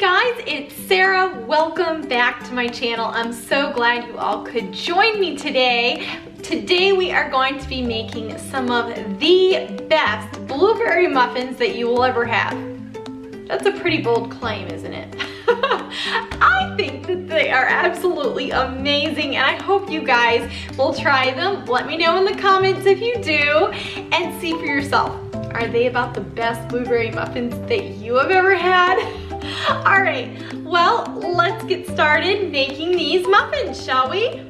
guys, it's Sarah. Welcome back to my channel. I'm so glad you all could join me today. Today we are going to be making some of the best blueberry muffins that you will ever have. That's a pretty bold claim, isn't it? I think that they are absolutely amazing and I hope you guys will try them. Let me know in the comments if you do and see for yourself. Are they about the best blueberry muffins that you have ever had? All right, well, let's get started making these muffins, shall we?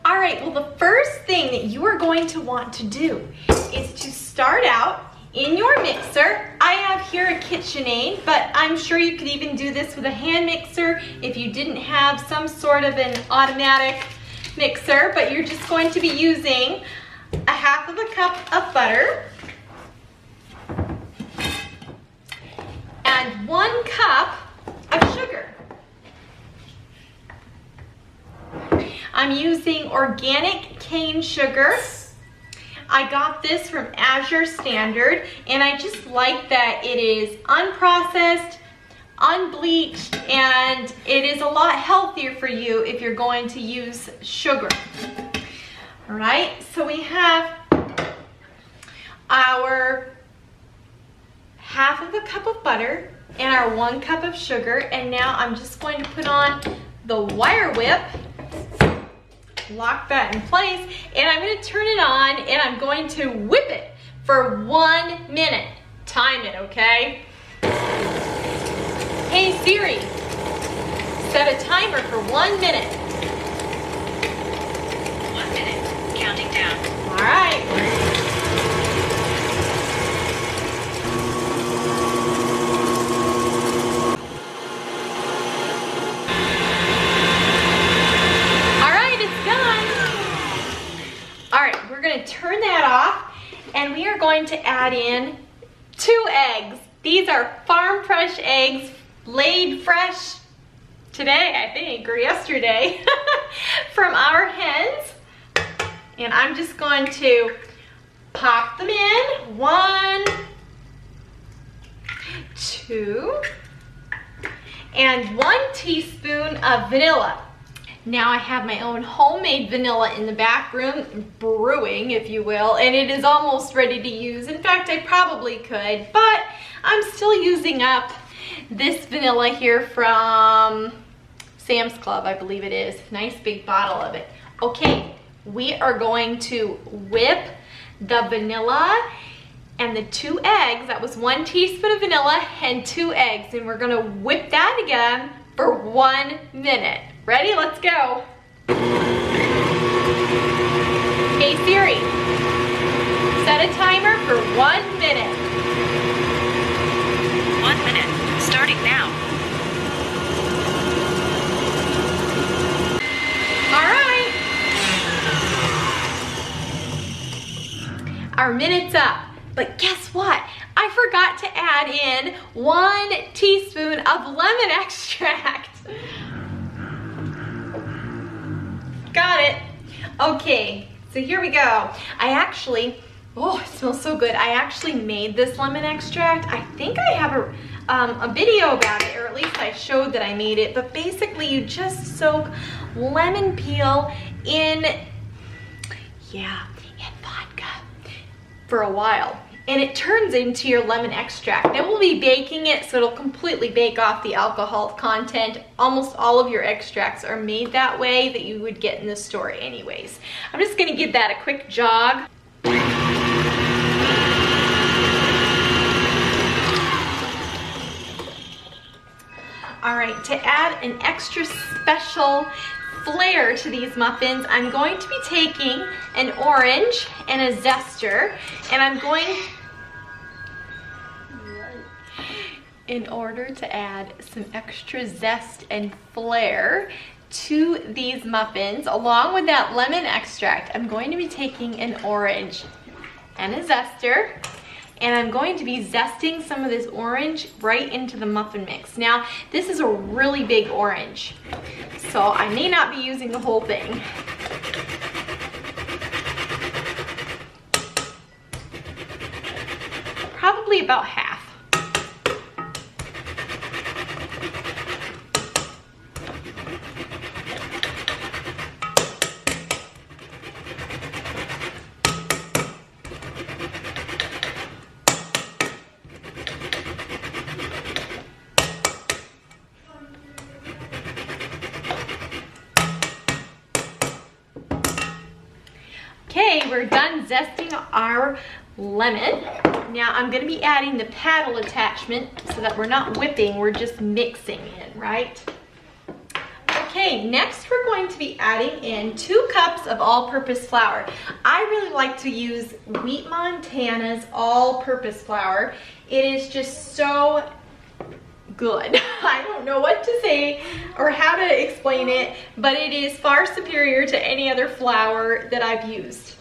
All right, well, the first thing that you are going to want to do is to start out in your mixer. I have here a KitchenAid, but I'm sure you could even do this with a hand mixer if you didn't have some sort of an automatic mixer, but you're just going to be using a half of a cup of butter and 1 cup of sugar. I'm using organic cane sugar. I got this from Azure Standard, and I just like that it is unprocessed, unbleached, and it is a lot healthier for you if you're going to use sugar. All right, so we have our half of a cup of butter and our 1 cup of sugar, and now I'm just going to put on the wire whip, lock that in place, and I'm going to turn it on and I'm going to whip it for 1 minute. Time it, okay? Hey Siri, set a timer for 1 minute. 1 minute, counting down. All right. Turn that off, and we are going to add in 2 eggs. These are farm fresh eggs, laid fresh today, I think, or yesterday, from our hens. And I'm just going to pop them in. 1, 2, and 1 teaspoon of vanilla. Now I have my own homemade vanilla in the back room, brewing, if you will, and it is almost ready to use. In fact, I probably could, but I'm still using up this vanilla here from Sam's Club, I believe it is. Nice big bottle of it. Okay, we are going to whip the vanilla and the 2 eggs. That was 1 teaspoon of vanilla and 2 eggs, and we're gonna whip that again for 1 minute. Ready? Let's go. Hey Siri, set a timer for 1 minute. 1 minute, starting now. All right. Our minute's up, but guess what? I forgot to add in 1 teaspoon of lemon extract. Got it. Okay, so here we go. I actually, oh, it smells so good. I actually made this lemon extract. I think I have a video about it, or at least I showed that I made it, but basically you just soak lemon peel in vodka for a while, and it turns into your lemon extract. Now we'll be baking it, so it'll completely bake off the alcohol content. Almost all of your extracts are made that way that you would get in the store anyways. I'm just gonna give that a quick jog. All right, to add an extra special flair to these muffins, I'm going to be taking an orange and a zester, and I'm going, in order to add some extra zest and flair to these muffins, along with that lemon extract, I'm going to be taking an orange and a zester, and I'm going to be zesting some of this orange right into the muffin mix. Now, this is a really big orange, so I may not be using the whole thing. Probably about half. Okay, we're done zesting our lemon. Now I'm going to be adding the paddle attachment so that we're not whipping, we're just mixing in, right? Okay, next we're going to be adding in 2 cups of all-purpose flour. I really like to use Wheat Montana's all-purpose flour. It is just so good. I don't know what to say or how to explain it, but it is far superior to any other flour that I've used.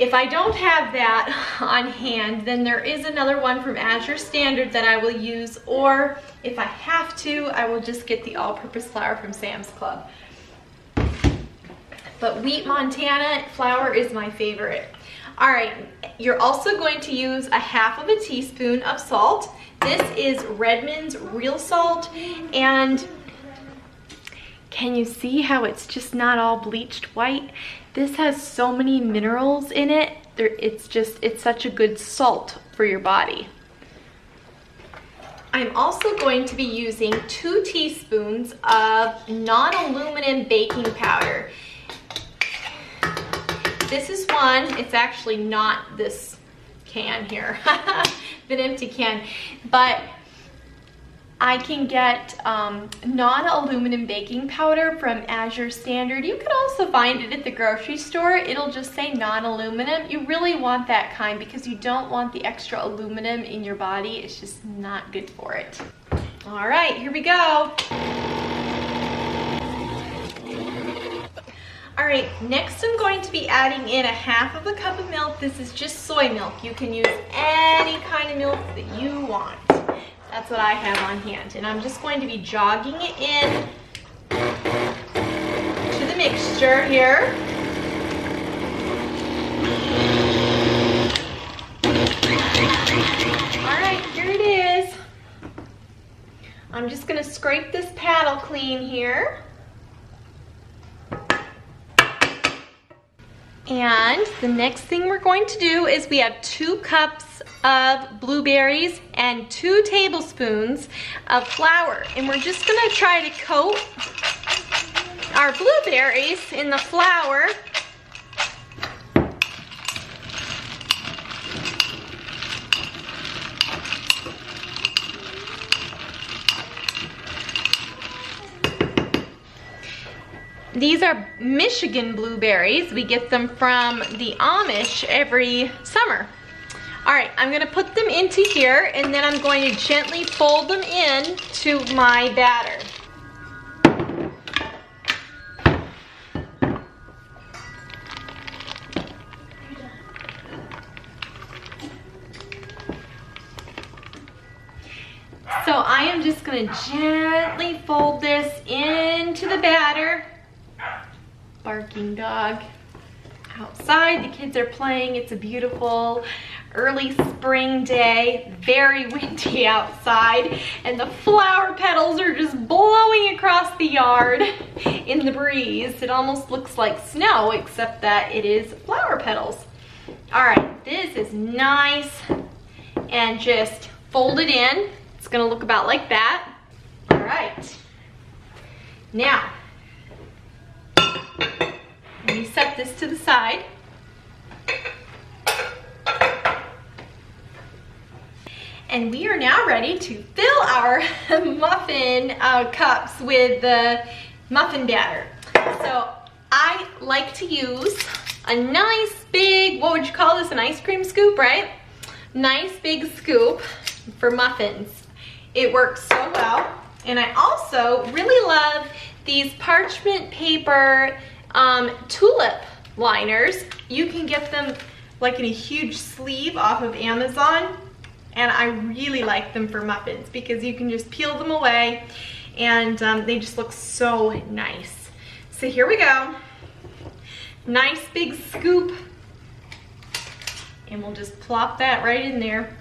If I don't have that on hand, then there is another one from Azure Standard that I will use, or if I have to, I will just get the all-purpose flour from Sam's Club. But Wheat Montana flour is my favorite. All right, you're also going to use a half of a teaspoon of salt. This is Redmond's real salt, and can you see how it's just not all bleached white? This has so many minerals in it. It's such a good salt for your body. I'm also going to be using 2 teaspoons of non-aluminum baking powder. This is one, it's actually not this can here, an empty can, but I can get non-aluminum baking powder from Azure Standard. You can also find it at the grocery store. It'll just say non-aluminum. You really want that kind because you don't want the extra aluminum in your body. It's just not good for it. All right, here we go. All right, next I'm going to be adding in a half of a cup of milk. This is just soy milk. You can use any kind of milk that you want. That's what I have on hand. And I'm just going to be jogging it in to the mixture here. All right, here it is. I'm just gonna scrape this paddle clean here. And the next thing we're going to do is we have 2 cups of blueberries and 2 tablespoons of flour. And we're just gonna try to coat our blueberries in the flour. These are Michigan blueberries. We get them from the Amish every summer. All right, I'm gonna put them into here and then I'm going to gently fold them in to my batter. So I am just gonna gently fold this into the batter. Barking dog outside. The kids are playing. It's a beautiful early spring day, very windy outside, and the flower petals are just blowing across the yard in the breeze. It almost looks like snow, except that it is flower petals. All right, this is nice and just fold it in. It's gonna look about like that. All right, now let me set this to the side. And we are now ready to fill our muffin cups with the muffin batter. So I like to use a nice big, what would you call this, an ice cream scoop, right? Nice big scoop for muffins. It works so well. And I also really love these parchment paper tulip liners. You can get them like in a huge sleeve off of Amazon, and I really like them for muffins because you can just peel them away and they just look so nice. So here we go. Nice big scoop, and we'll just plop that right in there.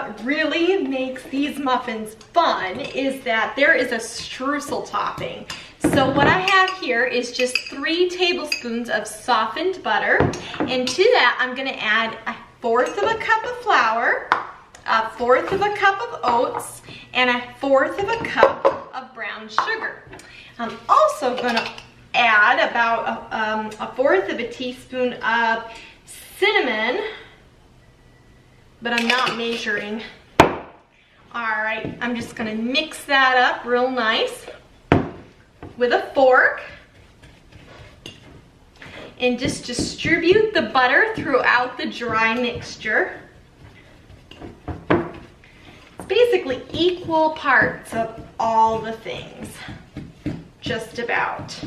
what really makes these muffins fun is that there is a streusel topping. So what I have here is just 3 tablespoons of softened butter, and to that I'm going to add 1/4 of a cup of flour, 1/4 of a cup of oats, and 1/4 of a cup of brown sugar. I'm also going to add about 1/4 of a teaspoon of cinnamon, but I'm not measuring. All right, I'm just going to mix that up real nice with a fork and just distribute the butter throughout the dry mixture. It's basically equal parts of all the things, just about.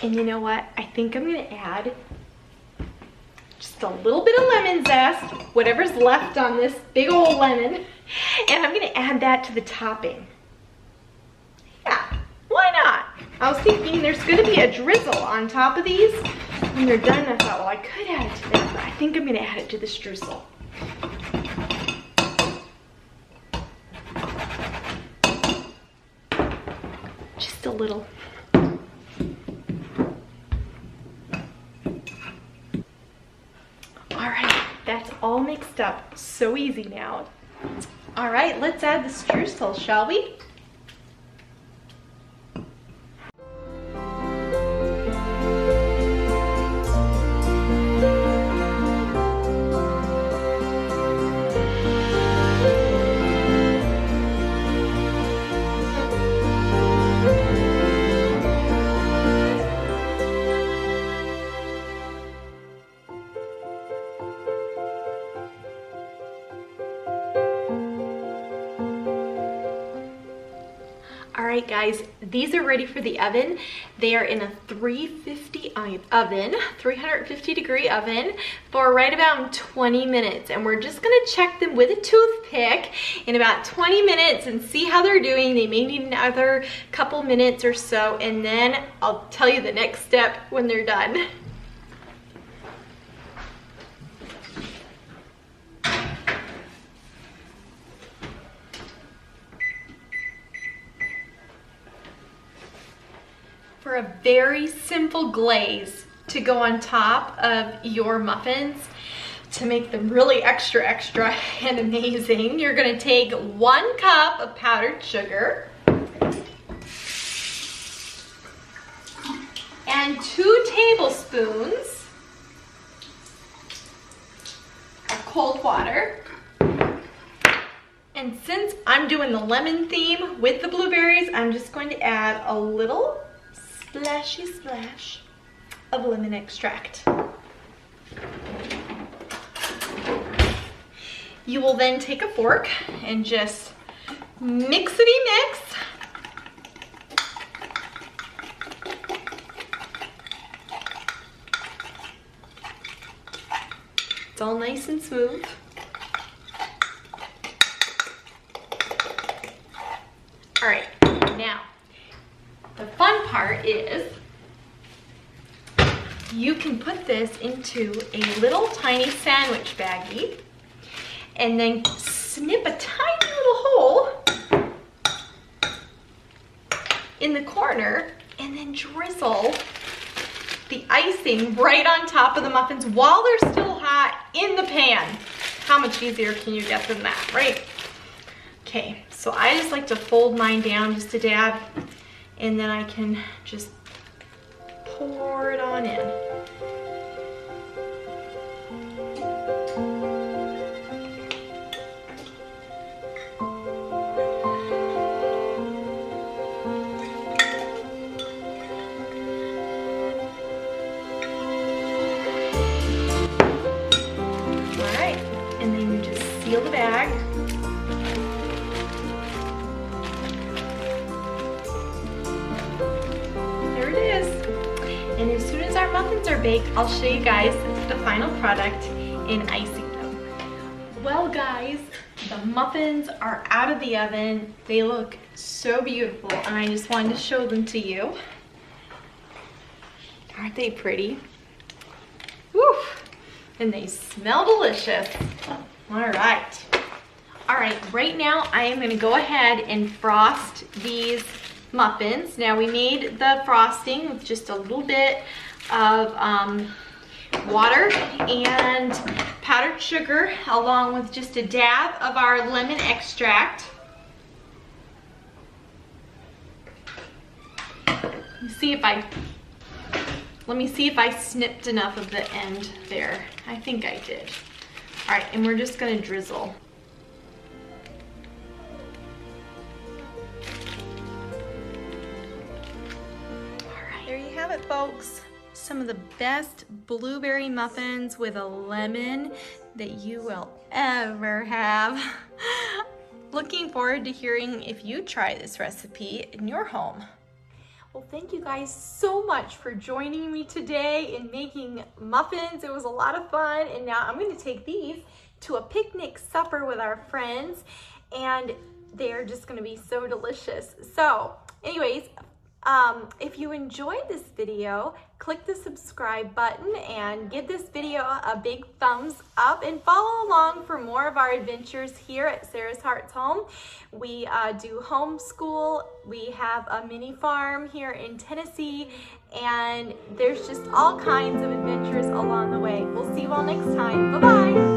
And you know what? I think I'm gonna add just a little bit of lemon zest, whatever's left on this big old lemon, and I'm gonna add that to the topping. Yeah, why not? I was thinking there's gonna be a drizzle on top of these when they're done. I thought, well, I could add it to that, but I think I'm gonna add it to the streusel. Just a little. That's all mixed up. So easy now. All right, let's add the streusel, shall we? Alright guys, these are ready for the oven. They are in a 350 degree oven for right about 20 minutes. And we're just gonna check them with a toothpick in about 20 minutes and see how they're doing. They may need another couple minutes or so, and then I'll tell you the next step when they're done. For a very simple glaze to go on top of your muffins to make them really extra and amazing, you're gonna take 1 cup of powdered sugar and 2 tablespoons of cold water. And since I'm doing the lemon theme with the blueberries, I'm just going to add a little splashy splash of lemon extract. You will then take a fork and just mixity mix. It's all nice and smooth. All right, now, the fun part is you can put this into a little tiny sandwich baggie and then snip a tiny little hole in the corner and then drizzle the icing right on top of the muffins while they're still hot in the pan. How much easier can you get than that, right? Okay, so I just like to fold mine down just a dab, and then I can just pour it on in. All right, and then you just seal the bag. And as soon as our muffins are baked, I'll show you guys the final product in icing them. Well guys, the muffins are out of the oven. They look so beautiful, and I just wanted to show them to you. Aren't they pretty? Woo! Whew. And they smell delicious. All right. All right, right now I am gonna go ahead and frost these muffins. Now we made the frosting with just a little bit of water and powdered sugar along with just a dab of our lemon extract. Let me see if I snipped enough of the end there. I think I did. All right, and we're just gonna drizzle. There you have it, folks. Some of the best blueberry muffins with a lemon that you will ever have. Looking forward to hearing if you try this recipe in your home. Well, thank you guys so much for joining me today in making muffins. It was a lot of fun, and now I'm going to take these to a picnic supper with our friends, and they're just going to be so delicious. So anyways, if you enjoyed this video, click the subscribe button and give this video a big thumbs up, and follow along for more of our adventures here at Sarah's Hearts Home. We do homeschool. We have a mini farm here in Tennessee, and there's just all kinds of adventures along the way. We'll see you all next time. Bye-bye.